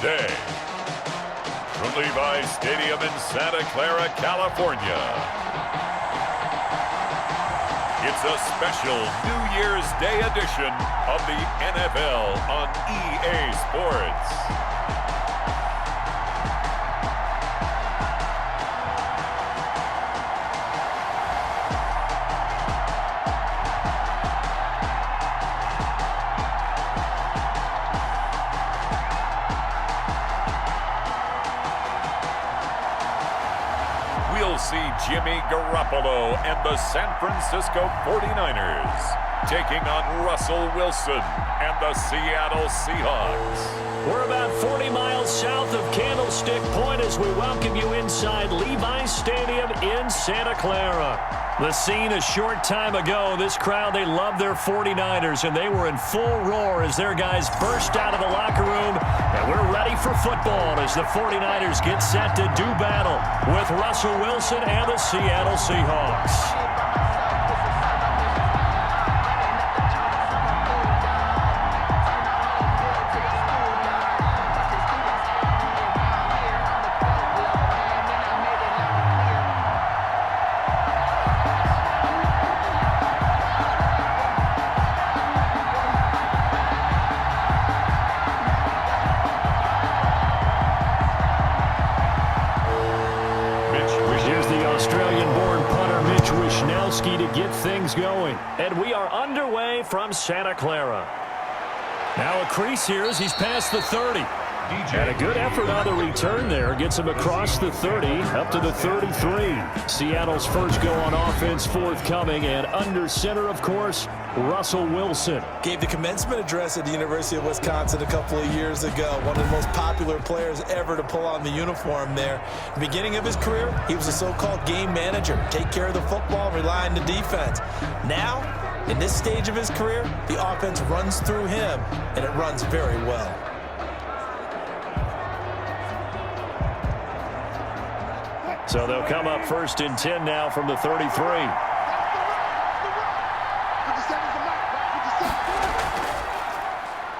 Today, from Levi Stadium in Santa Clara, California, it's a special New Year's Day edition of the NFL on EA Sports. We'll see Jimmy Garoppolo and the San Francisco 49ers taking on Russell Wilson and the Seattle Seahawks. We're about 40 miles south of Candlestick Point as we welcome you inside Levi Stadium in Santa Clara. The scene a short time ago, this crowd, they love their 49ers, and they were in full roar as their guys burst out of the locker room. And we're ready for football as the 49ers get set to do battle with Russell Wilson and the Seattle Seahawks. To get things going, and we are underway from Santa Clara. Now a crease here as he's past the 30. And a good effort on the return there. Gets him across the 30, up to the 33. Seattle's first go on offense forthcoming, and under center, of course, Russell Wilson. Gave the commencement address at the University of Wisconsin a couple of years ago. One of the most popular players ever to pull on the uniform there. The beginning of his career, he was a so-called game manager. Take care of the football, rely on the defense. Now, in this stage of his career, the offense runs through him, and it runs very well. So they'll come up first and 10 now from the 33.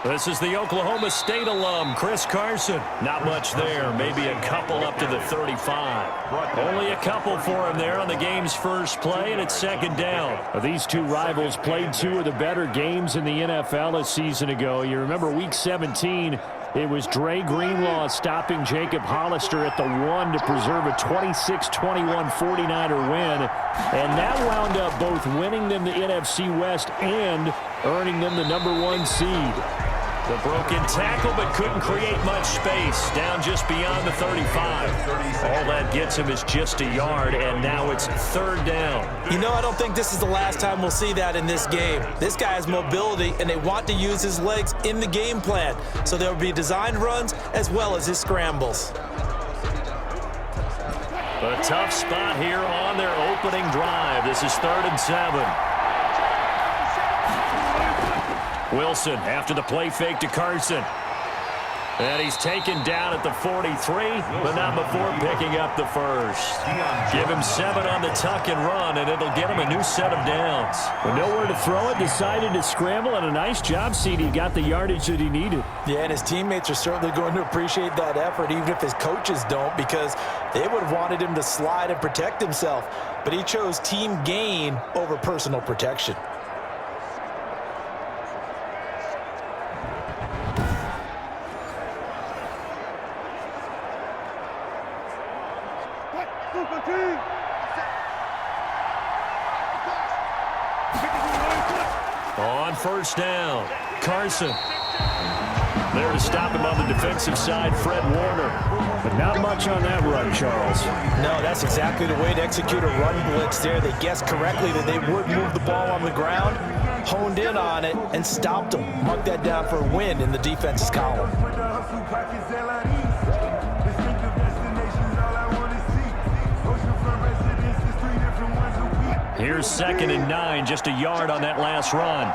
This is the Oklahoma State alum, Chris Carson. Not much there, maybe a couple up to the 35. Only a couple for him there on the game's first play, and it's second down. These two rivals played two of the better games in the NFL a season ago. You remember Week 17, it was Dre Greenlaw stopping Jacob Hollister at the 1 to preserve a 26-21 49er win, and that wound up both winning them the NFC West and earning them the #1 seed. The broken tackle, but couldn't create much space. Down just beyond the 35. All that gets him is just a yard, and now it's third down. You know, I don't think this is the last time we'll see that in this game. This guy has mobility, and they want to use his legs in the game plan. So there will be designed runs as well as his scrambles. A tough spot here on their opening drive. This is 3rd and 7. Wilson after the play fake to Carson. And he's taken down at the 43, but not before picking up the first. Give him 7 on the tuck and run, and it'll get him a new set of downs. With nowhere to throw it, decided to scramble, and a nice job, CD. Got the yardage that he needed. Yeah, and his teammates are certainly going to appreciate that effort, even if his coaches don't, because they would have wanted him to slide and protect himself. But he chose team gain over personal protection. On first down, Carson. There to stop him on the defensive side, Fred Warner. But not much on that run, Charles. No, that's exactly the way to execute a run blitz there. They guessed correctly that they would move the ball on the ground, honed in on it, and stopped them. Mark that down for a win in the defense's column. Here's 2nd and 9, just a yard on that last run.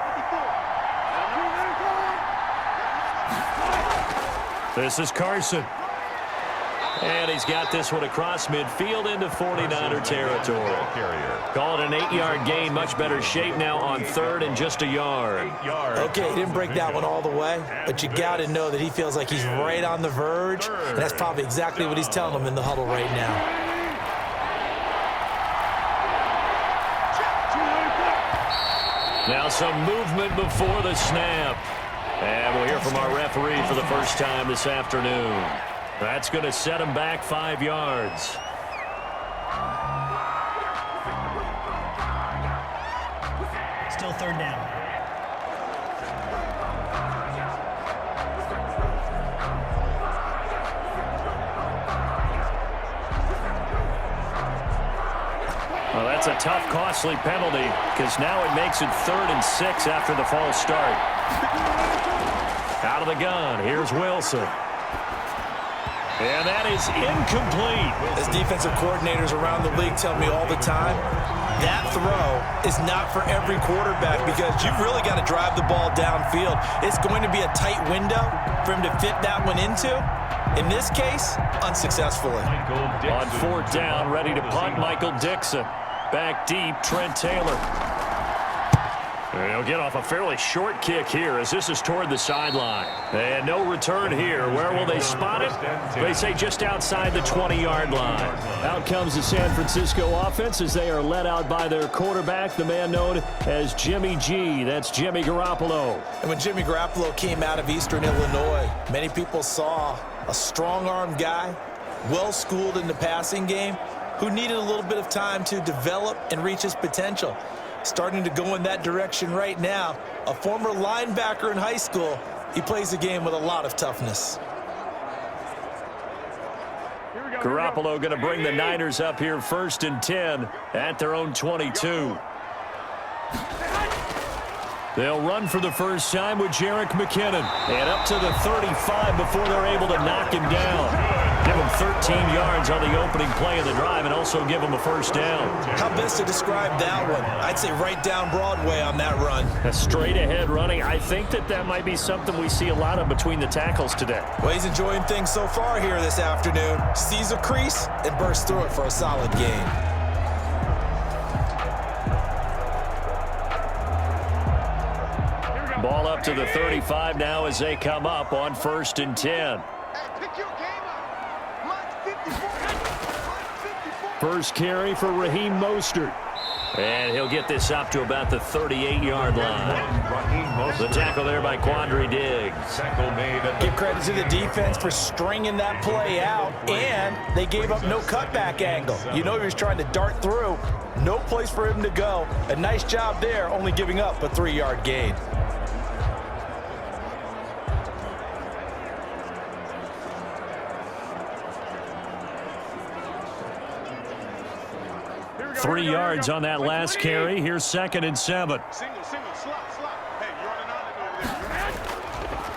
This is Carson. And he's got this one across midfield into 49er territory. Call it an 8-yard gain. Much better shape now on 3rd and just a yard. Okay, he didn't break that one all the way, but you got to know that he feels like he's right on the verge, and that's probably exactly what he's telling them in the huddle right now. Now some movement before the snap. And we'll hear from our referee for the first time this afternoon. That's going to set him back 5 yards. Still 3rd down. Well, that's a tough, costly penalty because now it makes it 3rd and 6 after the false start. Out of the gun, here's Wilson. And that is incomplete. As defensive coordinators around the league tell me all the time, that throw is not for every quarterback because you've really got to drive the ball downfield. It's going to be a tight window for him to fit that one into. In this case, unsuccessfully. On 4th down, ready to punt, Michael Dixon. Back deep, Trent Taylor. And he'll get off a fairly short kick here as this is toward the sideline. And no return here. Where will they spot it? They say just outside the 20-yard line. Out comes the San Francisco offense as they are led out by their quarterback, the man known as Jimmy G. That's Jimmy Garoppolo. And when Jimmy Garoppolo came out of Eastern Illinois, many people saw a strong-arm guy, well-schooled in the passing game, who needed a little bit of time to develop and reach his potential. Starting to go in that direction right now. A former linebacker in high school, he plays the game with a lot of toughness. Garoppolo going to bring the Niners up here 1st and 10 at their own 22. They'll run for the first time with Jerick McKinnon. And up to the 35 before they're able to knock him down. Give him 13 yards on the opening play of the drive and also give him a first down. How best to describe that one? I'd say right down Broadway on that run. A straight ahead running. I think that might be something we see a lot of between the tackles today. Well, he's enjoying things so far here this afternoon. Sees a crease and bursts through it for a solid gain. Ball up to the 35 now as they come up on 1st and 10. First carry for Raheem Mostert. And he'll get this up to about the 38-yard line. The tackle there by Quandre Diggs. Give credit to the defense for stringing that play out, and they gave up no cutback angle. You know he was trying to dart through. No place for him to go. A nice job there, only giving up a 3-yard gain. Three yards on that last carry. Here's 2nd and 7.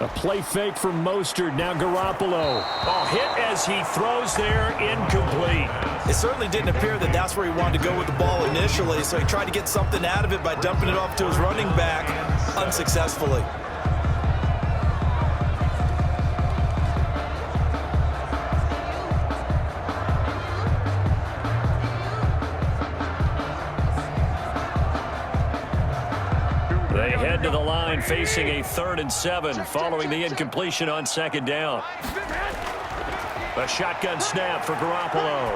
A play fake from Mostert. Now Garoppolo. Oh, hit as he throws there, incomplete. It certainly didn't appear that that's where he wanted to go with the ball initially, so he tried to get something out of it by dumping it off to his running back unsuccessfully. They head to the line facing a 3rd and 7 following the incompletion on 2nd down. A shotgun snap for Garoppolo.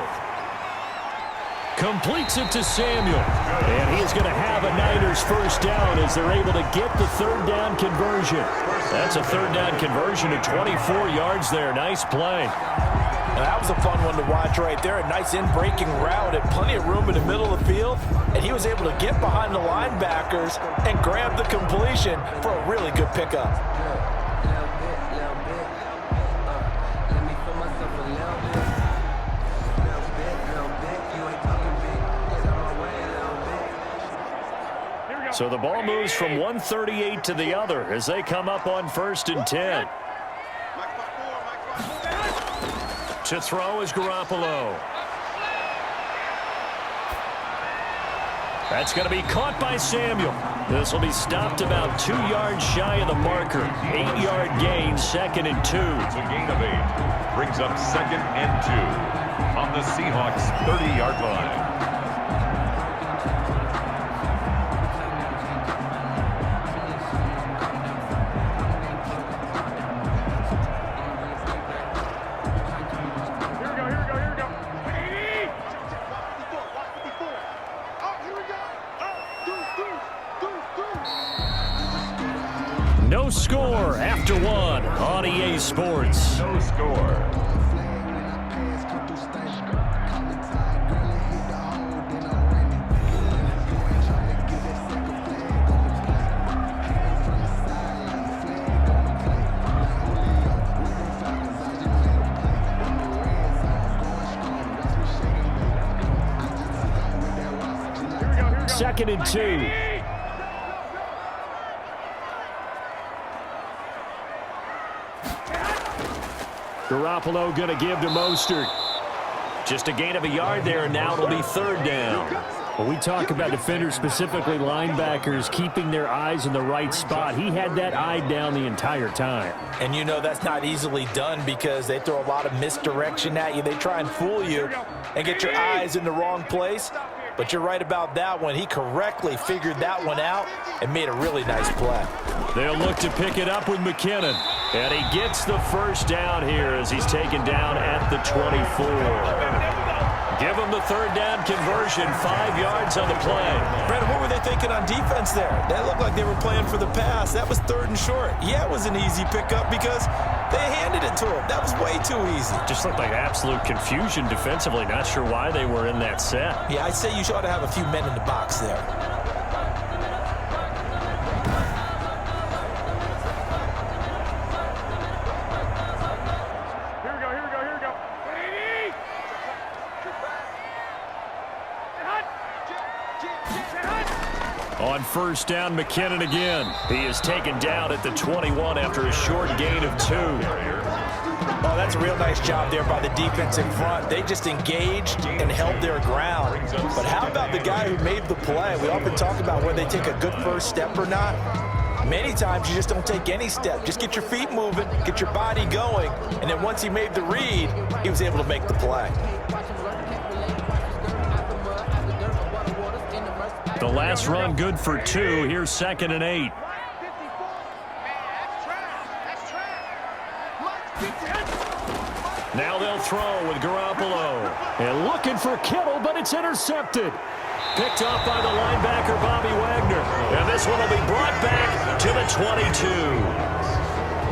Completes it to Samuel. And he is going to have a Niners first down as they're able to get the 3rd down conversion. That's a 3rd down conversion to 24 yards there. Nice play. Now, that was a fun one to watch right there. A nice in-breaking route and plenty of room in the middle of the field. And he was able to get behind the linebackers and grab the completion for a really good pickup. So the ball moves from 138 to the other as they come up on 1st and 10. To throw is Garoppolo. That's going to be caught by Samuel. This will be stopped about 2 yards shy of the marker. 8-yard gain, 2nd and 2. It's a gain of 8. Brings up 2nd and 2 on the Seahawks 30-yard line. No score after 1 on EA Sports. No score. Second and 2. Garoppolo going to give to Mostert. Just a gain of a yard there, and now it'll be 3rd down. When we talk about defenders, specifically linebackers, keeping their eyes in the right spot, he had that eye down the entire time. And you know that's not easily done because they throw a lot of misdirection at you. They try and fool you and get your eyes in the wrong place. But you're right about that one. He correctly figured that one out and made a really nice play. They'll look to pick it up with McKinnon. And he gets the 1st down here as he's taken down at the 24. Give him the 3rd down conversion, 5 yards on the play. Brandon, what were they thinking on defense there? That looked like they were playing for the pass. That was 3rd and short. Yeah, it was an easy pickup because they handed it to him. That was way too easy. Just looked like absolute confusion defensively. Not sure why they were in that set. Yeah, I'd say you ought to have a few men in the box there. On 1st down, McKinnon again. He is taken down at the 21 after a short gain of 2. Oh, that's a real nice job there by the defense in front. They just engaged and held their ground. But how about the guy who made the play? We often talk about whether they take a good first step or not. Many times you just don't take any step. Just get your feet moving, get your body going, and then once he made the read, he was able to make the play. The last run good for 2. Here's 2nd and 8. Now they'll throw with Garoppolo. And looking for Kittle, but it's intercepted. Picked off by the linebacker, Bobby Wagner. And this one will be brought back to the 22.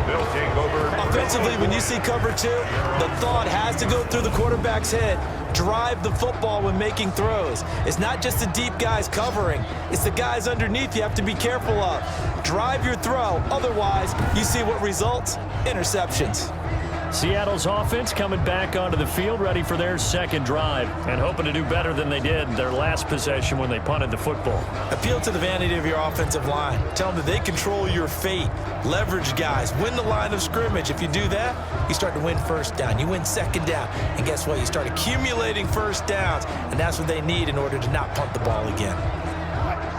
They'll take over. Offensively, when you see cover 2, the thought has to go through the quarterback's head. Drive the football when making throws. It's not just the deep guys covering. It's the guys underneath you have to be careful of. Drive your throw. Otherwise, you see what results? Interceptions. Seattle's offense coming back onto the field, ready for their 2nd drive, and hoping to do better than they did their last possession when they punted the football. Appeal to the vanity of your offensive line. Tell them that they control your fate. Leverage guys. Win the line of scrimmage. If you do that, you start to win 1st down. You win 2nd down. And guess what? You start accumulating 1st downs, and that's what they need in order to not punt the ball again.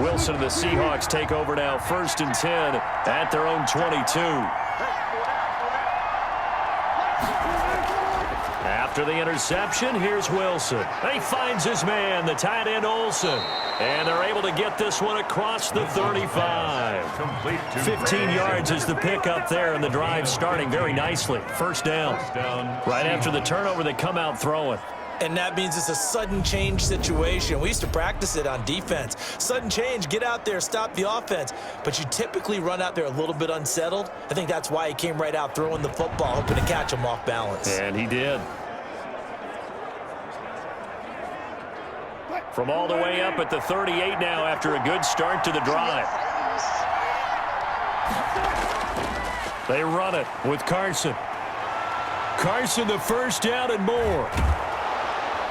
Wilson and the Seahawks take over now, 1st and 10 at their own 22. After the interception, here's Wilson. He finds his man, the tight end Olsen. And they're able to get this one across the 35. 15 yards is the pickup there, and the drive starting very nicely. 1st down. Right after the turnover, they come out throwing. And that means it's a sudden change situation. We used to practice it on defense. Sudden change, get out there, stop the offense. But you typically run out there a little bit unsettled. I think that's why he came right out throwing the football, hoping to catch him off balance. And he did. From all the way up at the 38 now after a good start to the drive. They run it with Carson. Carson, the 1st down and more.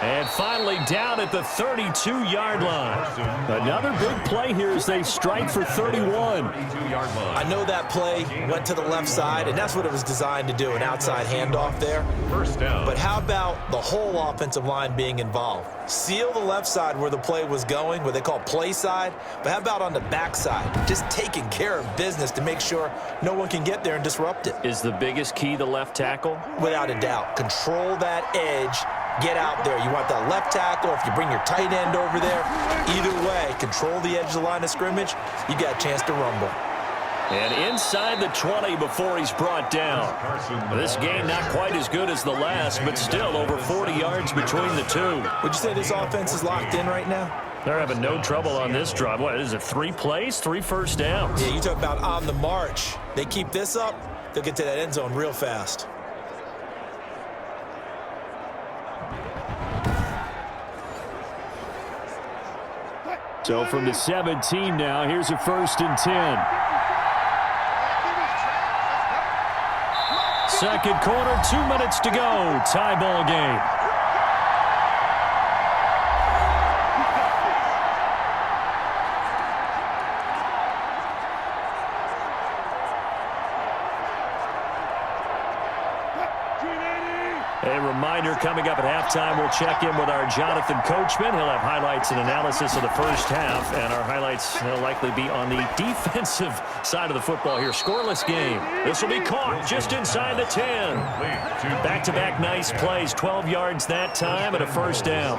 And finally down at the 32-yard line. Another big play here as they strike for 31. I know that play went to the left side, and that's what it was designed to do, an outside handoff there. First down. But how about the whole offensive line being involved? Seal the left side where the play was going, what they call play side, but how about on the back side? Just taking care of business to make sure no one can get there and disrupt it. Is the biggest key the left tackle? Without a doubt. Control that edge. Get out there. You want that left tackle. If you bring your tight end over there, either way, control the edge of the line of scrimmage, you got a chance to rumble. And inside the 20 before he's brought down. This game not quite as good as the last, but still over 40 yards between the two. Would you say this offense is locked in right now? They're having no trouble on this drive. What is it, 3 plays, 3 first downs? Yeah, you talk about on the march. They keep this up, they'll get to that end zone real fast. So from the 17 now, here's a 1st and 10. Second quarter, 2 minutes to go. Tie ball game. A reminder, coming up at halftime, we'll check in with our Jonathan Coachman. He'll have highlights and analysis of the first half, and our highlights will likely be on the defensive side of the football here. Scoreless game. This will be caught just inside the 10. Back-to-back nice plays, 12 yards that time and a first down.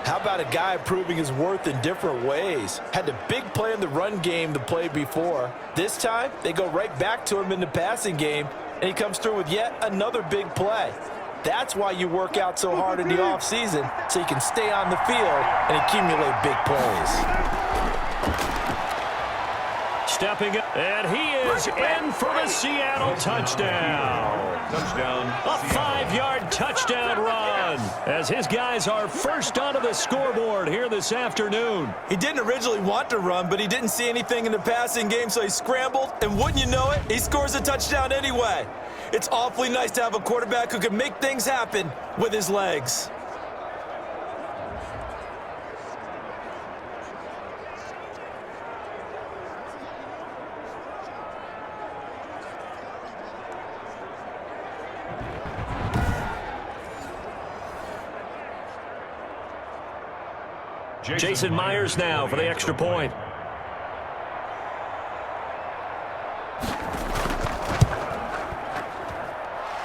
How about a guy proving his worth in different ways? Had the big play in the run game the play before. This time, they go right back to him in the passing game, and he comes through with yet another big play. That's why you work out so hard in the offseason, so you can stay on the field and accumulate big plays. Stepping up, and he is in for the Seattle touchdown. Touchdown. A 5-yard touchdown run as his guys are first onto the scoreboard here this afternoon. He didn't originally want to run, but he didn't see anything in the passing game, so he scrambled, and wouldn't you know it, he scores a touchdown anyway. It's awfully nice to have a quarterback who can make things happen with his legs. Jason Myers now for the extra point.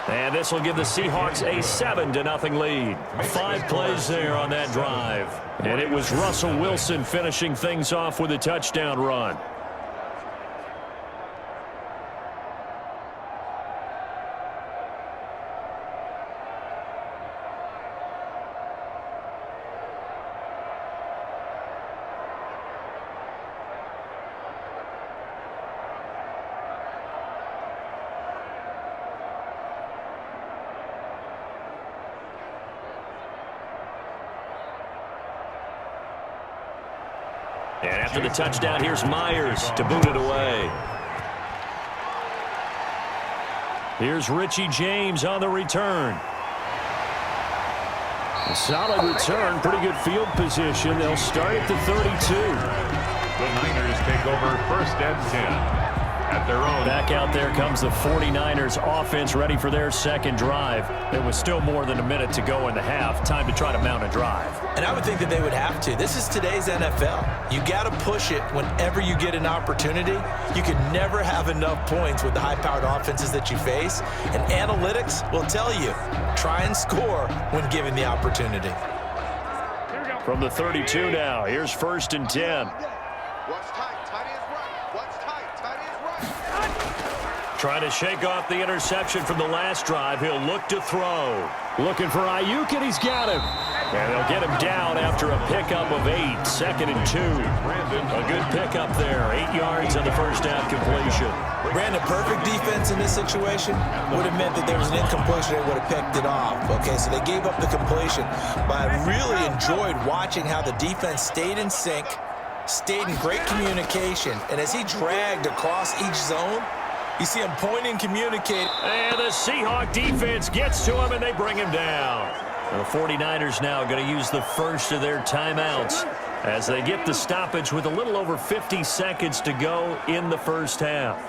And this will give the Seahawks a 7-0 lead. 5 plays there on that drive. And it was Russell Wilson finishing things off with a touchdown run. And after the touchdown, here's Myers to boot it away. Here's Richie James on the return. A solid return, pretty good field position. They'll start at the 32. The Niners take over 1st and 10. At their own. Back out there comes the 49ers offense ready for their second drive. There was still more than a minute to go in the half. Time to try to mount a drive. And I would think that they would have to. This is today's NFL. You got to push it whenever you get an opportunity. You can never have enough points with the high-powered offenses that you face. And analytics will tell you, try and score when given the opportunity. From the 32 now, here's 1st and 10. What's tight? Tight is right. What's tight? Tight is right. Trying to shake off the interception from the last drive. He'll look to throw. Looking for Ayuk, and he's got him. And they'll get him down after a pickup of 8. 2nd and 2. A good pickup there. 8 yards on the first down completion. Brandon, perfect defense in this situation would have meant that there was an incompletion. They would have picked it off. Okay, so they gave up the completion. But I really enjoyed watching how the defense stayed in sync, stayed in great communication, and as he dragged across each zone, you see him pointing, communicating. And the Seahawk defense gets to him, and they bring him down. The 49ers now going to use the first of their timeouts as they get the stoppage with a little over 50 seconds to go in the first half.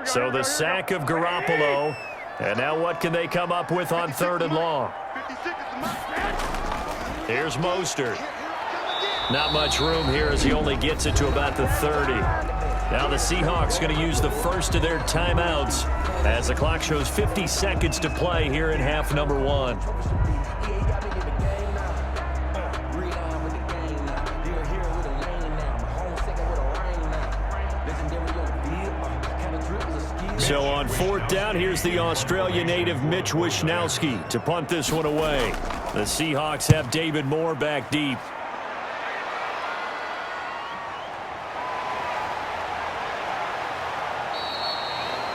So the sack of Garoppolo. And now what can they come up with on 3rd and long? Here's Mostert. Not much room here as he only gets it to about the 30. Now the Seahawks going to use the first of their timeouts as the clock shows 50 seconds to play here in half number 1. So on 4th down, here's the Australia native Mitch Wishnowsky to punt this one away. The Seahawks have David Moore back deep.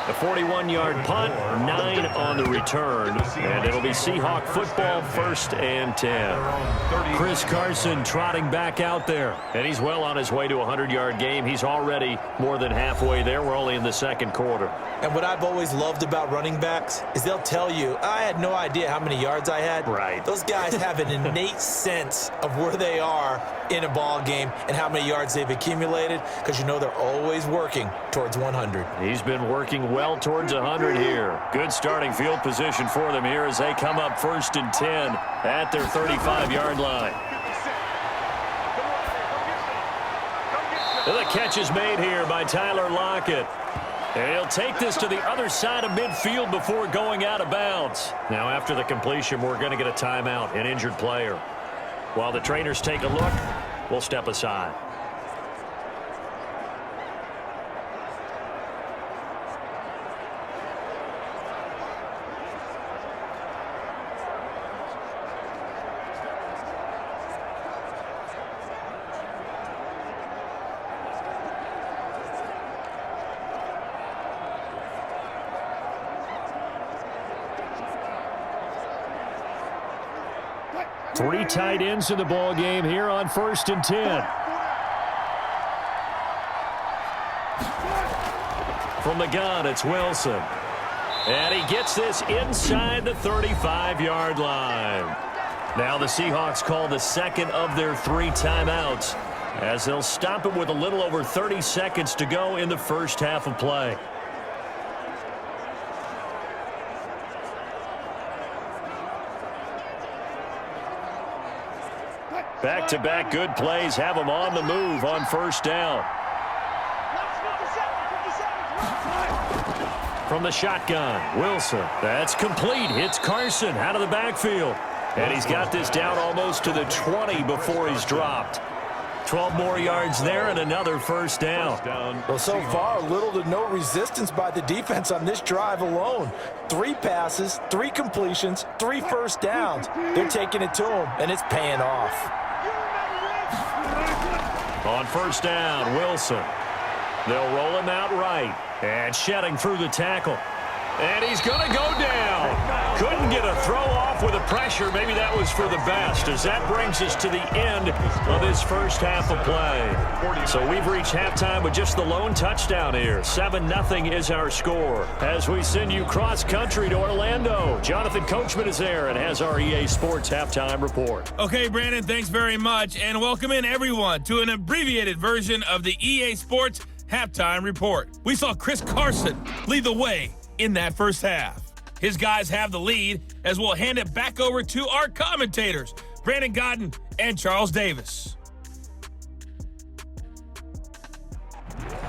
A 41-yard punt, 9 on the return, and it'll be Seahawk football, 1st and 10. Chris Carson trotting back out there, and he's well on his way to a 100-yard game. He's already more than halfway there. We're only in the 2nd quarter. And what I've always loved about running backs is they'll tell you, I had no idea how many yards I had. Right. Those guys have an innate sense of where they are in a ball game and how many yards they've accumulated, because you know they're always working towards 100. He's been working well towards 100 here. Good starting field position for them here as they come up 1st and 10 at their 35-yard line. The catch is made here by Tyler Lockett. And he'll take this to the other side of midfield before going out of bounds. Now after the completion, we're going to get a timeout, an injured player. While the trainers take a look, we'll step aside. Three tight ends in the ball game here on 1st and 10. From the gun, it's Wilson. And he gets this inside the 35-yard line. Now the Seahawks call the 2nd of their 3 timeouts as they'll stop it with a little over 30 seconds to go in the first half of play. Back-to-back good plays have them on the move on 1st down. From the shotgun, Wilson. That's complete. Hits Carson out of the backfield. And he's got this down almost to the 20 before he's dropped. 12 more yards there and another 1st down. Well, so far, little to no resistance by the defense on this drive alone. 3 passes, 3 completions, 3 first downs. They're taking it to him, and it's paying off. On 1st down, Wilson. They'll roll him out right. And shedding through the tackle. And he's going to go down. Couldn't get a throw off with the pressure. Maybe that was for the best, as that brings us to the end of this first half of play. So we've reached halftime with just the lone touchdown here. 7-0 is our score. As we send you cross-country to Orlando, Jonathan Coachman is there and has our EA Sports halftime report. Okay, Brandon, thanks very much. And welcome in, everyone, to an abbreviated version of the EA Sports halftime report. We saw Chris Carson lead the way in that first half. His guys have the lead as we'll hand it back over to our commentators, Brandon Godden and Charles Davis.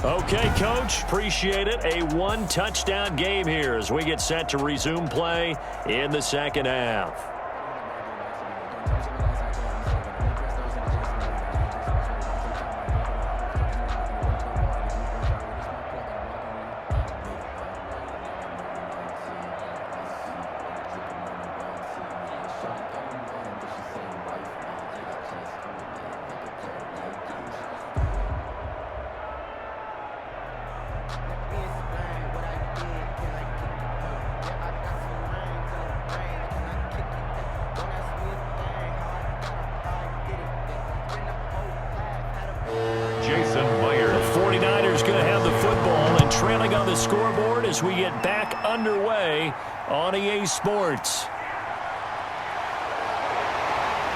Okay, Coach, appreciate it. A 1-touchdown game here as we get set to resume play in the second half. scoreboard as we get back underway on EA Sports.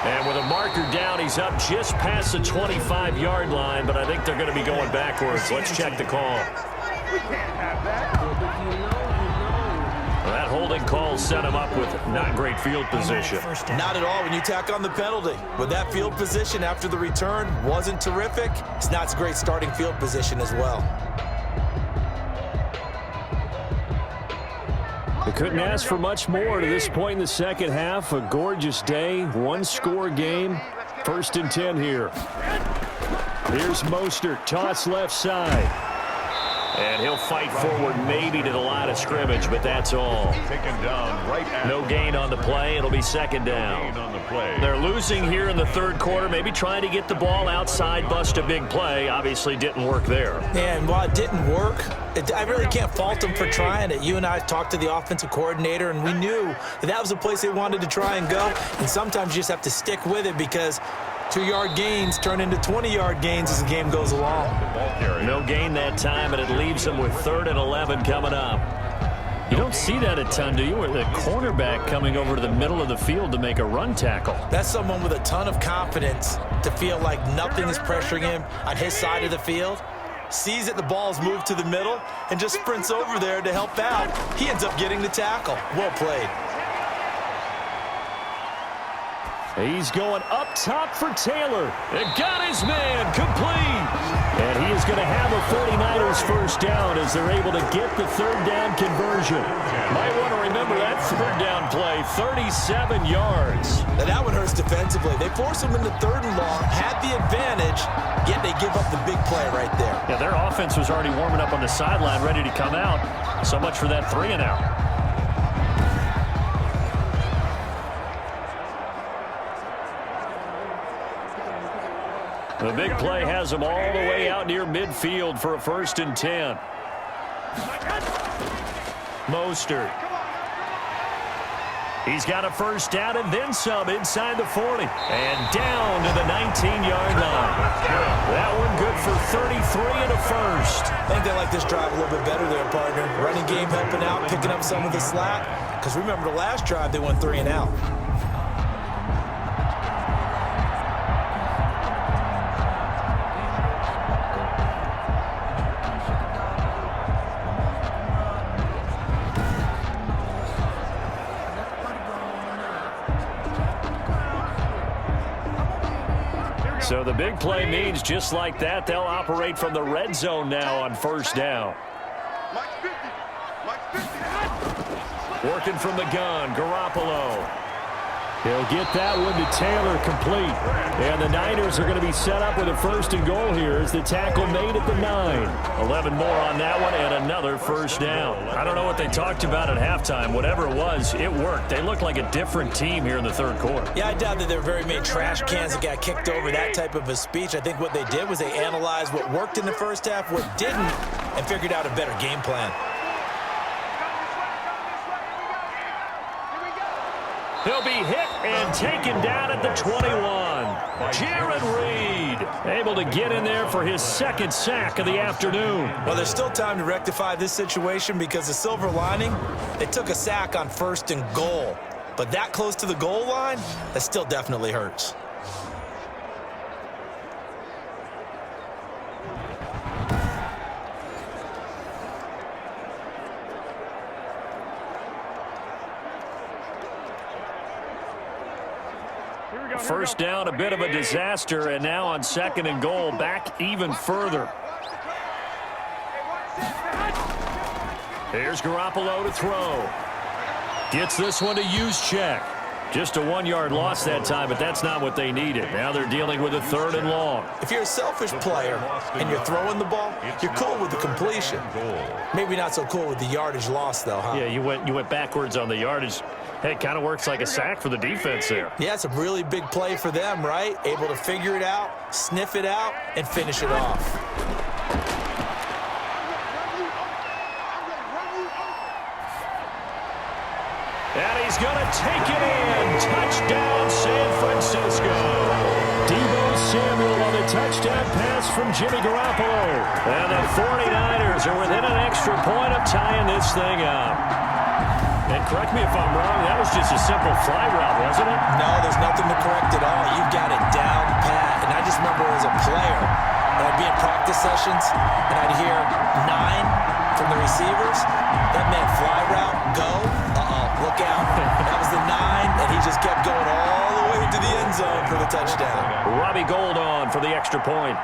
And with a marker down, he's up just past the 25-yard line, but I think they're going to be going backwards. Let's check the call. We can't have that. That holding call set him up with not great field position. Not at all when you tack on the penalty. With that field position after the return wasn't terrific, it's not a great starting field position as well. They couldn't ask for much more to this point in the second half. A gorgeous day, one-score game. 1st and 10 here. Here's Mostert, toss left side. And he'll fight forward maybe to the line of scrimmage, but that's all. Taken down right at No gain on the play. It'll be 2nd down. on the play. They're losing here in the 3rd quarter, maybe trying to get the ball outside, bust a big play. Obviously didn't work there. And while it didn't work, I really can't fault them for trying it. You and I talked to the offensive coordinator, and we knew that was a place they wanted to try and go. And sometimes you just have to stick with it because 2-yard gains turn into 20-yard gains as the game goes along. No gain that time, and it leaves them with 3rd and 11 coming up. You don't see that a ton, do you? With a cornerback coming over to the middle of the field to make a run tackle. That's someone with a ton of confidence to feel like nothing is pressuring him on his side of the field. Sees that the ball's moved to the middle and just sprints over there to help out. He ends up getting the tackle. Well played. He's going up top for Taylor. And got his man complete. And he is going to have a 49ers first down as they're able to get the 3rd down conversion. Might want to remember that 3rd down play, 37 yards. Now that one hurts defensively. They force him into 3rd and long, had the advantage, yet they give up the big play right there. Yeah, their offense was already warming up on the sideline, ready to come out. So much for that 3 and out. The big play has them all the way out near midfield for a 1st and 10. Mostert. He's got a 1st down and then some inside the 40. And down to the 19-yard line. That one good for 33 and a 1st. I think they like this drive a little bit better there, partner. Running game helping out, picking up some of the slack. Because remember the last drive, they went 3 and out. So the big play means just like that, they'll operate from the red zone now on 1st down. Working from the gun, Garoppolo. He'll get that one to Taylor complete. And the Niners are going to be set up with a 1st and goal here as the tackle made at the 9. 11 more on that one and another 1st down. I don't know what they talked about at halftime. Whatever it was, it worked. They look like a different team here in the 3rd quarter. Yeah, I doubt that there were very many trash cans that got kicked over, that type of a speech. I think what they did was they analyzed what worked in the 1st half, what didn't, and figured out a better game plan. He'll be hit and taken down at the 21. Jared Reed able to get in there for his 2nd sack of the afternoon. Well, there's still time to rectify this situation because the silver lining, they took a sack on 1st and goal. But that close to the goal line, that still definitely hurts. First down, a bit of a disaster, and now on 2nd and goal, back even further. Here's Garoppolo to throw. Gets this one to Juszczyk. Just a 1-yard loss that time, but that's not what they needed. Now they're dealing with a 3rd and long. If you're a selfish player and you're throwing the ball, you're cool with the completion. Maybe not so cool with the yardage loss, though, huh? Yeah, you went backwards on the yardage. Hey, it kind of works like a sack for the defense there. Yeah, it's a really big play for them, right? Able to figure it out, sniff it out, and finish it off. And he's going to take it in. Touchdown, San Francisco. Deebo Samuel on the touchdown pass from Jimmy Garoppolo. And the 49ers are within an extra point of tying this thing up. And correct me if I'm wrong, that was just a simple fly route, wasn't it? No, there's nothing to correct at all. You've got it down pat. And I just remember as a player, when I'd be in practice sessions, and I'd hear 9 from the receivers. That meant fly route, go, look out. That was the 9, and he just kept going all the way to the end zone for the touchdown. Robbie Gould on for the extra point.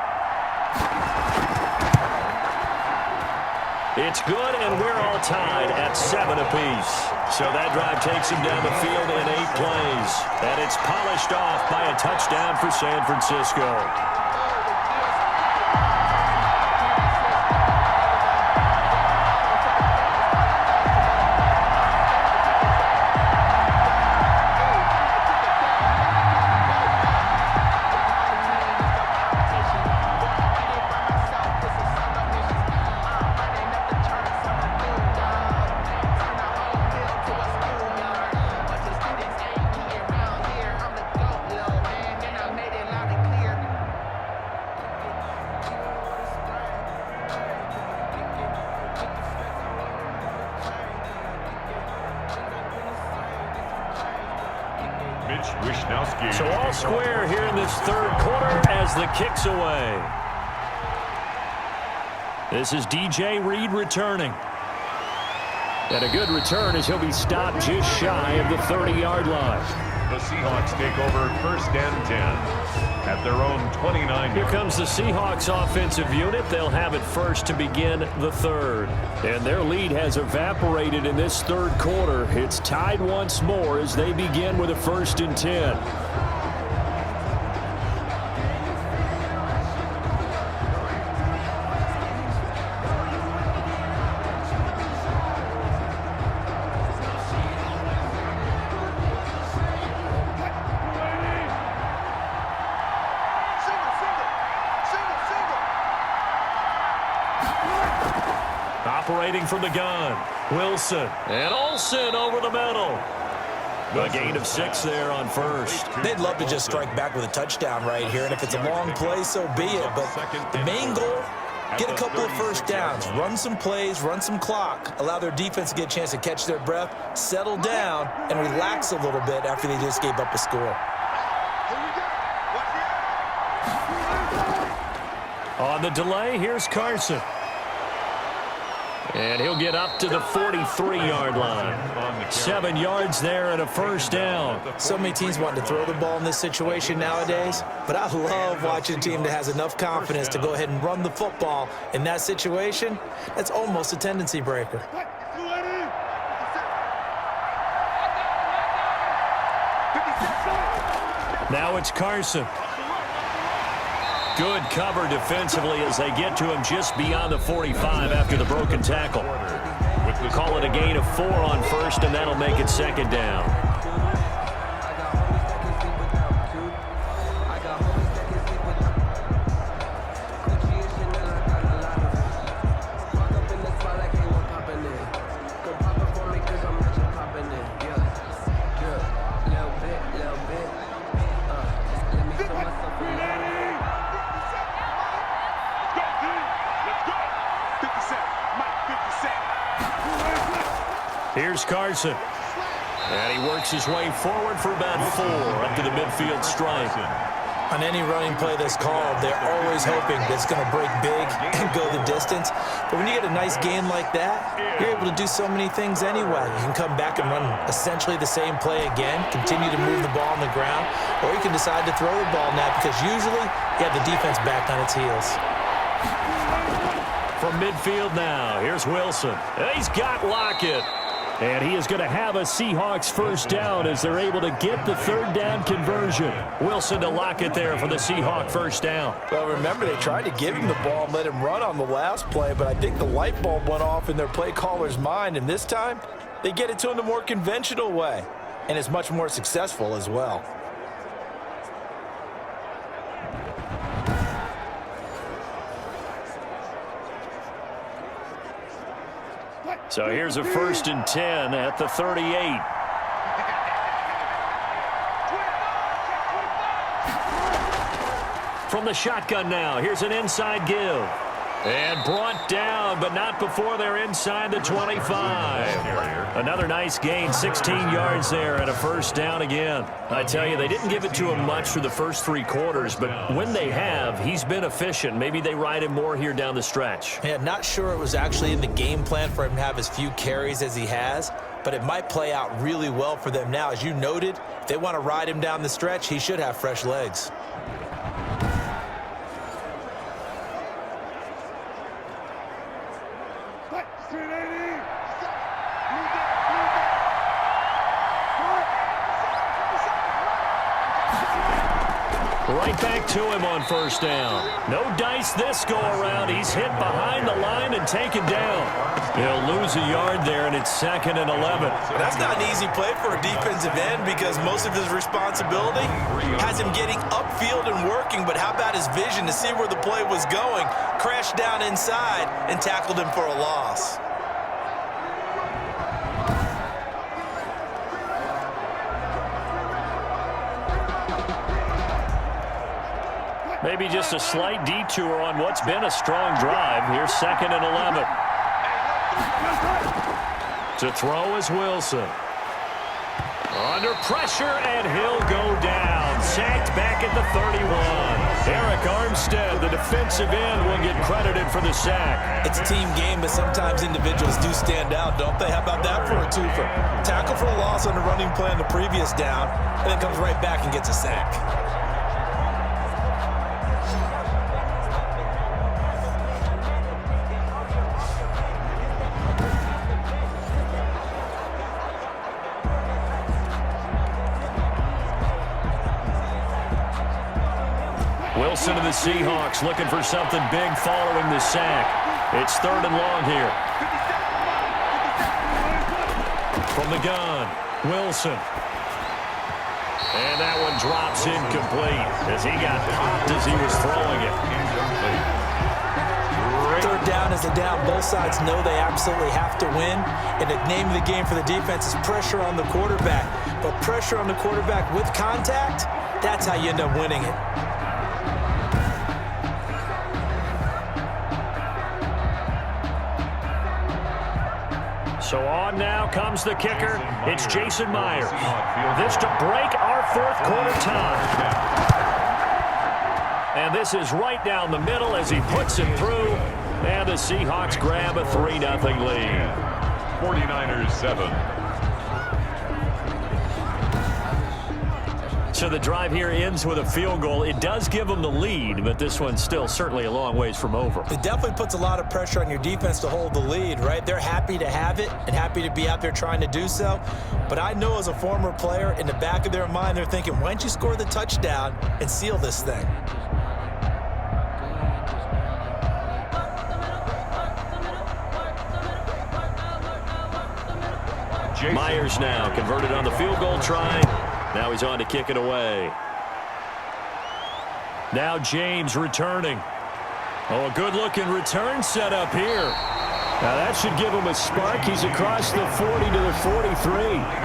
It's good, and we're all tied at 7 apiece. So that drive takes him down the field in 8 plays. And it's polished off by a touchdown for San Francisco. So all square here in this third quarter as the kick's away. This is DJ Reed returning. And a good return as he'll be stopped just shy of the 30-yard line. The Seahawks take over 1st and 10 at their own 29. Here comes the Seahawks offensive unit. They'll have it first to begin the third. And their lead has evaporated in this third quarter. It's tied once more as they begin with a 1st and 10. Operating from the gun, Wilson. And Olsen over the middle. A gain of 6 there on 1st. They'd love to just strike back with a touchdown right here, and if it's a long play, so be it. But the main goal, get a couple of 1st downs, run some plays, run some clock, allow their defense to get a chance to catch their breath, settle down, and relax a little bit after they just gave up a score. On the delay, here's Carson. And he'll get up to the 43-yard line. 7 yards there and a 1st down. So many teams want to throw the ball in this situation nowadays, but I love watching a team that has enough confidence to go ahead and run the football in that situation. That's almost a tendency breaker. Now it's Carson. Good cover defensively as they get to him just beyond the 45 after the broken tackle. Call it a gain of 4 on 1st, and that'll make it 2nd down. Here's Carson. And he works his way forward for about 4 up to the midfield stripe. On any running play that's called, they're always hoping that it's going to break big and go the distance. But when you get a nice gain like that, you're able to do so many things anyway. You can come back and run essentially the same play again, continue to move the ball on the ground, or you can decide to throw the ball now because usually you have the defense back on its heels. From midfield now, here's Wilson. He's got Lockett. And he is going to have a Seahawks 1st down as they're able to get the 3rd down conversion. Wilson to Lockett there for the Seahawk 1st down. Well, remember, they tried to give him the ball and let him run on the last play, but I think the light bulb went off in their play caller's mind, and this time they get it to him the more conventional way, and it's much more successful as well. So here's a 1st and 10 at the 38. From the shotgun now, here's an inside give. And brought down, but not before they're inside the 25. Another nice gain, 16 yards there and a first down again. I tell you, they didn't give it to him much through the first 3 quarters, but when they have, he's been efficient. Maybe they ride him more here down the stretch. Yeah, not sure it was actually in the game plan for him to have as few carries as he has, but it might play out really well for them now. As you noted, if they want to ride him down the stretch, he should have fresh legs. Right back to him on first down. No dice this go-around. He's hit behind the line and taken down. He'll lose a yard there, and it's 2nd and 11. That's not an easy play for a defensive end because most of his responsibility has him getting upfield and working, but how about his vision to see where the play was going? Crashed down inside and tackled him for a loss. Maybe just a slight detour on what's been a strong drive. Here's 2nd and 11. To throw is Wilson. Under pressure, and he'll go down. Sacked back at the 31. Eric Armstead, the defensive end, will get credited for the sack. It's a team game, but sometimes individuals do stand out, don't they? How about that for a twofer? Tackle for a loss on the running play on the previous down, and then comes right back and gets a sack. Wilson of the Seahawks looking for something big following the sack. It's 3rd and long here. From the gun, Wilson. And that one drops incomplete as he got popped as he was throwing it. 3rd down is a down. Both sides know they absolutely have to win. And the name of the game for the defense is pressure on the quarterback. But pressure on the quarterback with contact, that's how you end up winning it. So on now comes the kicker. It's Jason Myers. This to break our 4th quarter tie. And this is right down the middle as he puts it through. And the Seahawks grab a 3-0 lead. 49ers 7. So the drive here ends with a field goal. It does give them the lead, but this one's still certainly a long ways from over. It definitely puts a lot of pressure on your defense to hold the lead, right? They're happy to have it and happy to be out there trying to do so. But I know as a former player, in the back of their mind, they're thinking, why don't you score the touchdown and seal this thing? Myers now converted on the field goal try. Now he's on to kick it away. Now James returning. Oh, a good-looking return set up here. Now that should give him a spark. He's across the 40 to the 43.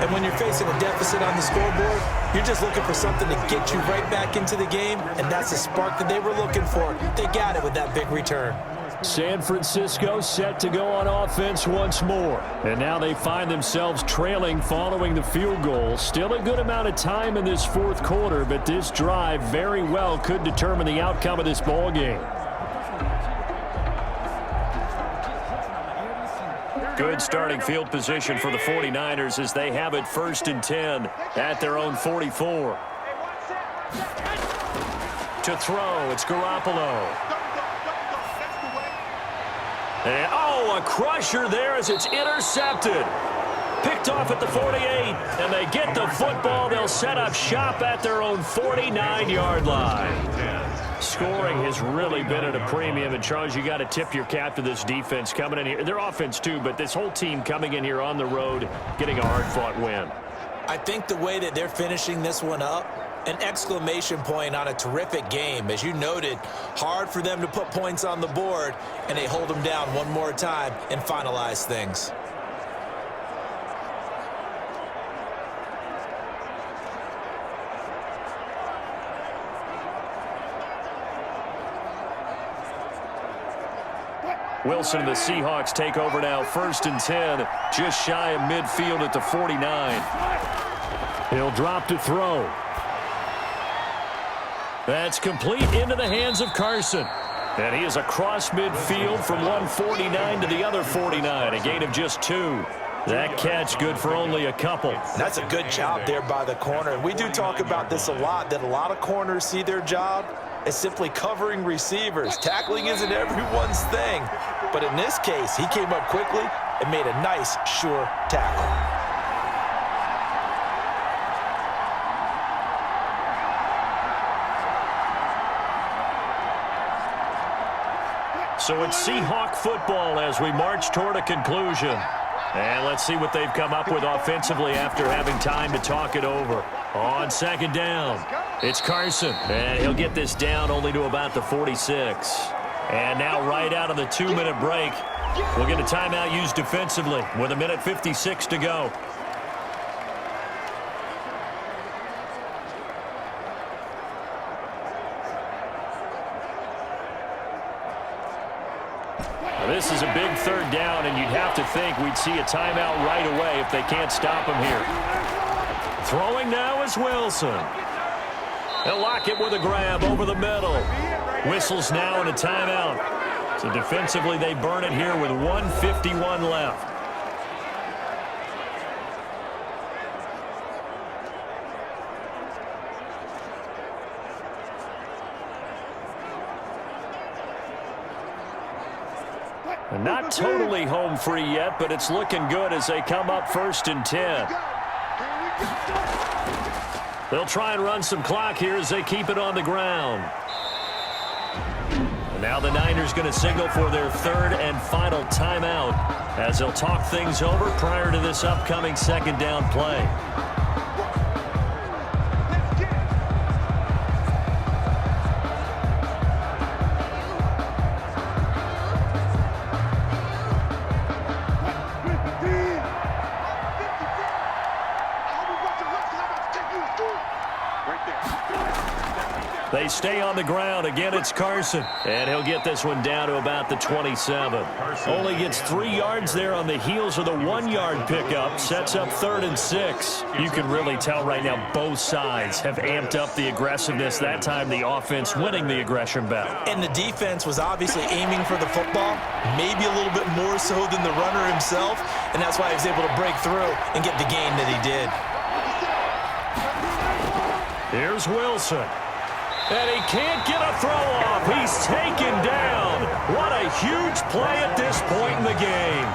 And when you're facing a deficit on the scoreboard, you're just looking for something to get you right back into the game, and that's the spark that they were looking for. They got it with that big return. San Francisco set to go on offense once more. And now they find themselves trailing following the field goal. Still a good amount of time in this 4th quarter, but this drive very well could determine the outcome of this ball game. Good starting field position for the 49ers as they have it 1st and 10 at their own 44. To throw, it's Garoppolo. And, a crusher there as it's intercepted. Picked off at the 48, and they get the football. They'll set up shop at their own 49-yard line. Scoring has really been at a premium, and Charles, you got to tip your cap to this defense coming in here. Their offense, too, but this whole team coming in here on the road, getting a hard-fought win. I think the way that they're finishing this one up, an exclamation point on a terrific game. As you noted, hard for them to put points on the board, and they hold them down one more time and finalize things. Wilson and the Seahawks take over now, 1st and 10, just shy of midfield at the 49. He'll drop to throw. That's complete into the hands of Carson. And he is across midfield from 149 to the other 49, a gain of just 2. That catch good for only a couple. That's a good job there by the corner. And we do talk about this a lot, that a lot of corners see their job as simply covering receivers. Tackling isn't everyone's thing. But in this case, he came up quickly and made a nice, sure tackle. So it's Seahawk football as we march toward a conclusion. And let's see what they've come up with offensively after having time to talk it over. On 2nd down, it's Carson. And he'll get this down only to about the 46. And now right out of the 2-minute break, we'll get a timeout used defensively with 1:56 to go. This is a big 3rd down, and you'd have to think we'd see a timeout right away if they can't stop him here. Throwing now is Wilson. They'll lock it with a grab over the middle. Whistles now and a timeout. So defensively, they burn it here with 1:51 left. Not totally home free yet, but it's looking good as they come up 1st and 10. They'll try and run some clock here as they keep it on the ground. And now the Niners going to signal for their 3rd and final timeout as they'll talk things over prior to this upcoming 2nd down play. They stay on the ground. Again, it's Carson. And he'll get this one down to about the 27. Only gets 3 yards there on the heels of the 1-yard pickup. Sets up 3rd and 6. You can really tell right now both sides have amped up the aggressiveness. That time the offense winning the aggression battle. And the defense was obviously aiming for the football, maybe a little bit more so than the runner himself. And that's why he was able to break through and get the gain that he did. Here's Wilson. And he can't get a throw off. He's taken down. What a huge play at this point in the game.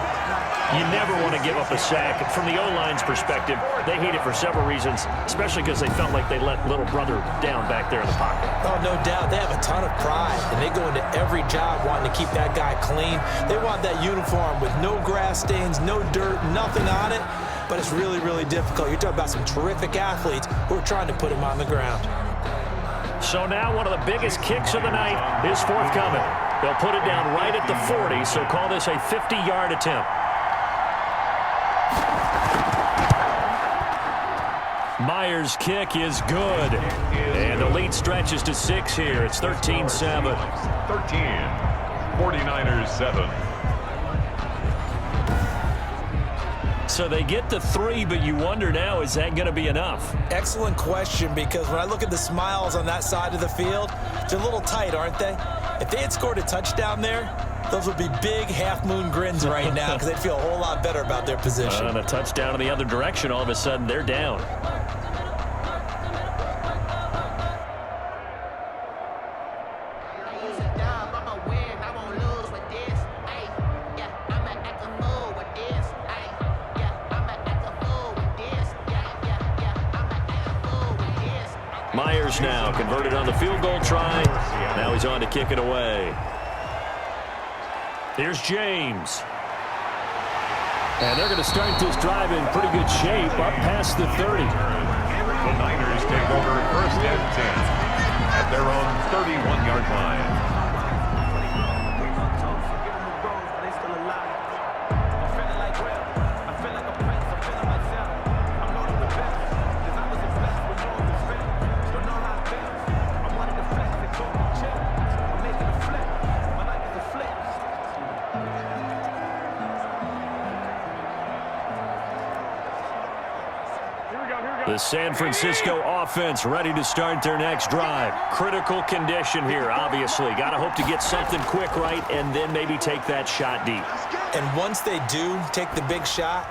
You never want to give up a sack. From the O-line's perspective, they hate it for several reasons, especially because they felt like they let little brother down back there in the pocket. Oh, no doubt. They have a ton of pride, and they go into every job wanting to keep that guy clean. They want that uniform with no grass stains, no dirt, nothing on it. But it's really, really difficult. You're talking about some terrific athletes who are trying to put him on the ground. So now one of the biggest kicks of the night is forthcoming. They'll put it down right at the 40, so call this a 50-yard attempt. Myers' kick is good. And the lead stretches to 6 here. It's 13-7. 13. 49ers 7. So they get the 3, but you wonder now, is that going to be enough? Excellent question, because when I look at the smiles on that side of the field, they're a little tight, aren't they? If they had scored a touchdown there, those would be big half-moon grins right now because they'd feel a whole lot better about their position. And a touchdown in the other direction, all of a sudden they're down. Myers now converted on the field goal try. Now he's on to kick it away. Here's James. And they're going to start this drive in pretty good shape up past the 30. The Niners take over 1st and 10 at their own 31-yard line. The San Francisco offense ready to start their next drive. Critical condition here, obviously. Got to hope to get something quick right and then maybe take that shot deep. And once they do take the big shot,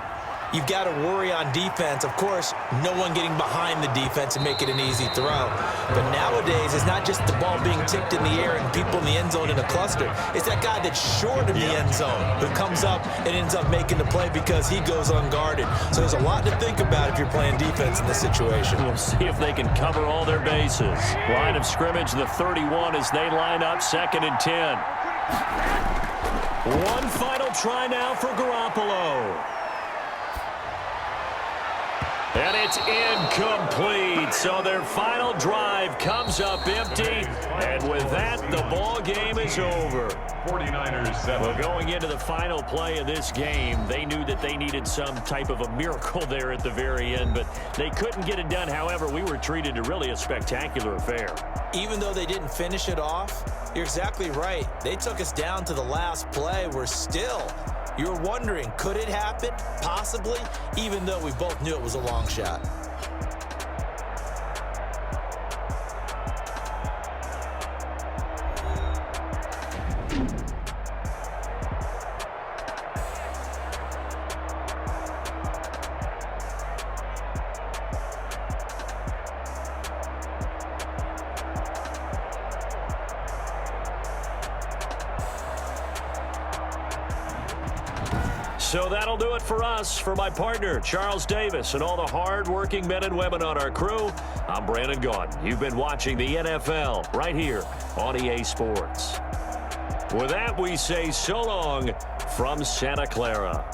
you've got to worry on defense. Of course, no one getting behind the defense and make it an easy throw. But nowadays, it's not just the ball being tipped in the air and people in the end zone in a cluster. It's that guy that's short of the end zone who comes up and ends up making the play because he goes unguarded. So there's a lot to think about if you're playing defense in this situation. We'll see if they can cover all their bases. Line of scrimmage, the 31 as they line up, 2nd and 10. One final try now for Garoppolo. And it's incomplete. So their final drive comes up empty. And with that, the ball game is over. 49ers 7. Well, going into the final play of this game, they knew that they needed some type of a miracle there at the very end, but they couldn't get it done. However, we were treated to really a spectacular affair. Even though they didn't finish it off, you're exactly right. They took us down to the last play. You're wondering, could it happen? Possibly, even though we both knew it was a long shot. So that'll do it for us. For my partner, Charles Davis, and all the hard-working men and women on our crew, I'm Brandon Gaudin. You've been watching the NFL right here on EA Sports. With that, we say so long from Santa Clara.